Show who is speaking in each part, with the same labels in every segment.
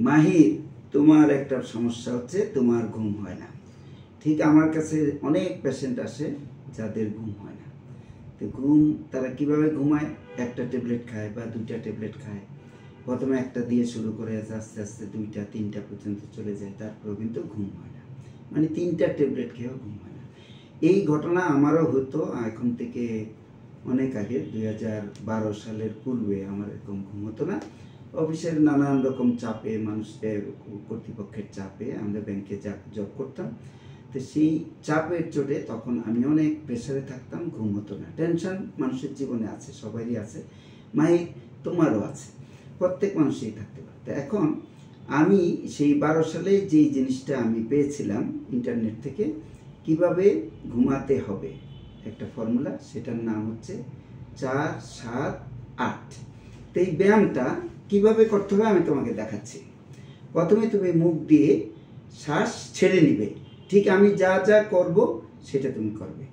Speaker 1: মাহির, তোমার একটা সমস্যা হচ্ছে, তোমার ঘুম হয় না। ঠিক আমার কাছে অনেক পেশেন্ট আসে যাদের ঘুম হয় না। তো ঘুম তারা কিভাবে ঘুমায়? একটা ট্যাবলেট খায় বা দুইটা ট্যাবলেট খায়। প্রথমে একটা দিয়ে শুরু করে আস্তে আস্তে দুইটা তিনটা পর্যন্ত চলে যায়, তারপরেও কিন্তু ঘুম হয় না। মানে 3টা ট্যাবলেট খেয়েও ঘুম হয় না। এই ঘটনা আমারও হতো এখন থেকে অনেক আগে, 2012 সালের পূর্বে আমার এরকম ঘুম হতো না। অফিসের নানান রকম চাপে, মানুষের কর্তৃপক্ষের চাপে, আমরা ব্যাংকে জব করতাম। তো সেই চাপের চোটে তখন আমি অনেক প্রেশারে থাকতাম, ঘুম হতো না। টেনশন মানুষের জীবনে আছে, সবারই আছে, মাহির তোমারও আছে, প্রত্যেক মানুষই থাকতে পারে। তো এখন আমি সেই 12 সালে যেই জিনিসটা আমি পেয়েছিলাম ইন্টারনেট থেকে, কিভাবে ঘুমাতে হবে একটা ফর্মুলা, সেটার নাম হচ্ছে 4-7-8। তো এই ব্যায়ামটা কিভাবে করতে হবে আমি তোমাকে দেখাচ্ছি। প্রথমে তুমি মুখ দিয়ে শ্বাস ছেড়ে নিবে, ঠিক আমি যা যা করব সেটা তুমি করবে।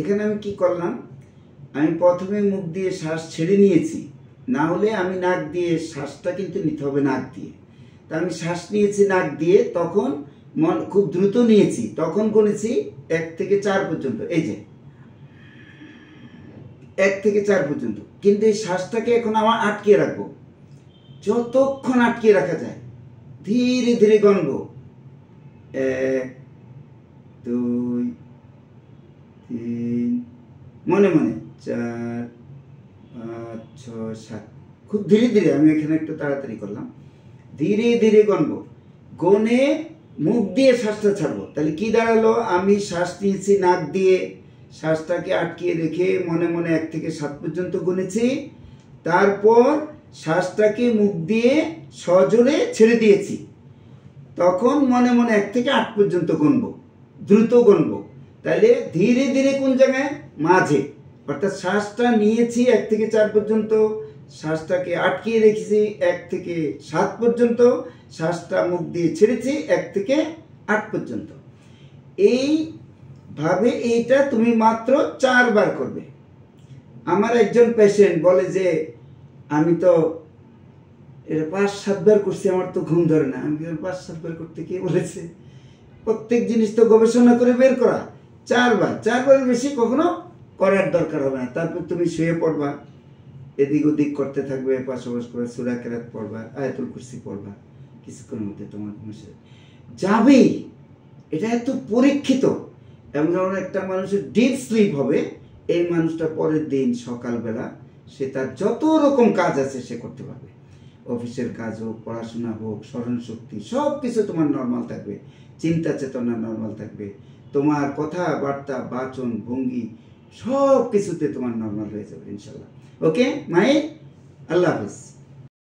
Speaker 1: এখানে আমি কি করলাম? আমি প্রথমে মুখ দিয়ে শ্বাস ছেড়ে নিয়েছি, না হলে আমি নাক দিয়ে শ্বাসটা কিন্তু নিতে হবে নাক দিয়ে। তা আমি শ্বাস নিয়েছি নাক দিয়ে, তখন মন খুব দ্রুত নিয়েছি, তখন গুনেছি 1 থেকে 4 পর্যন্ত। এই যে 1 থেকে 4 পর্যন্ত। কিন্তু এই শ্বাসটাকে এখন আমার আটকিয়ে রাখবো, যতক্ষণ আটকিয়ে রাখা যায়। ধীরে ধীরে গণবো, 1 2 3, মনে মনে 4 5 6 7। খুব ধীরে ধীরে, আমি এখানে একটু তাড়াতাড়ি করলাম। ধীরে ধীরে গণবো, গনে মুখ দিয়ে শ্বাসটা ছাড়বো। তাহলে কি দাঁড়ালো? আমি শ্বাস নিয়েছি নাক দিয়ে, শ্বাসটাকে আটকিয়ে রেখে মনে মনে 1 থেকে 7 পর্যন্ত গুনেছি। তারপর শ্বাসটাকে মুখ দিয়ে সজোরে ছেড়ে দিয়েছি, তখন মনে মনে 1 থেকে 8 পর্যন্ত গুনবো, দ্রুত গুনবো। তাহলে ধীরে ধীরে কোন জায়গায়? মাঝে। অর্থাৎ শ্বাসটা নিয়েছি 1 থেকে 4 পর্যন্ত, শ্বাসটাকে আটকিয়ে রেখেছি 1 থেকে 7 পর্যন্ত, শ্বাসটা মুখ দিয়ে ছেড়েছি 1 থেকে 8 পর্যন্ত। এইভাবে এইটা তুমি মাত্র 4 বার করবে। আমার একজন পেশেন্ট বলে যে আমি তো এটা 5-7 বার করছি, আমার তো ঘুম ধরে না। আমি 5-7 বার করতে কে বলেছে? প্রত্যেক জিনিস তো গবেষণা করে বের করা। 4 বারের বেশি কখনো করার দরকার হবে না। তারপর তুমি শুয়ে পড়বা, এদিক ওদিক করতে থাকবে, পাশাপাশি করে সূরা কেরাত পড়বা, আয়াতুল কুরসি পড়বা, কিছুক্ষণের মধ্যে তোমার ঘুম এসে যাবেই। এটা এত পরীক্ষিত। এমন ধরনের একটা মানুষের ডিপ স্লিপ হবে, এই মানুষটা পরের দিন সকালবেলা সে তার যত রকম কাজ আছে সে করতে পারবে। অফিসের কাজ হোক, পড়াশোনা হোক, স্মরণ শক্তি সব কিছু তোমার নর্মাল থাকবে, চিন্তা চেতনা নর্মাল থাকবে, তোমার কথাবার্তা, বাচন ভঙ্গি সব কিছুতে তোমার নর্মাল হয়ে যাবে ইনশাল্লাহ। ওকে মাই, আল্লাহ হাফিজ।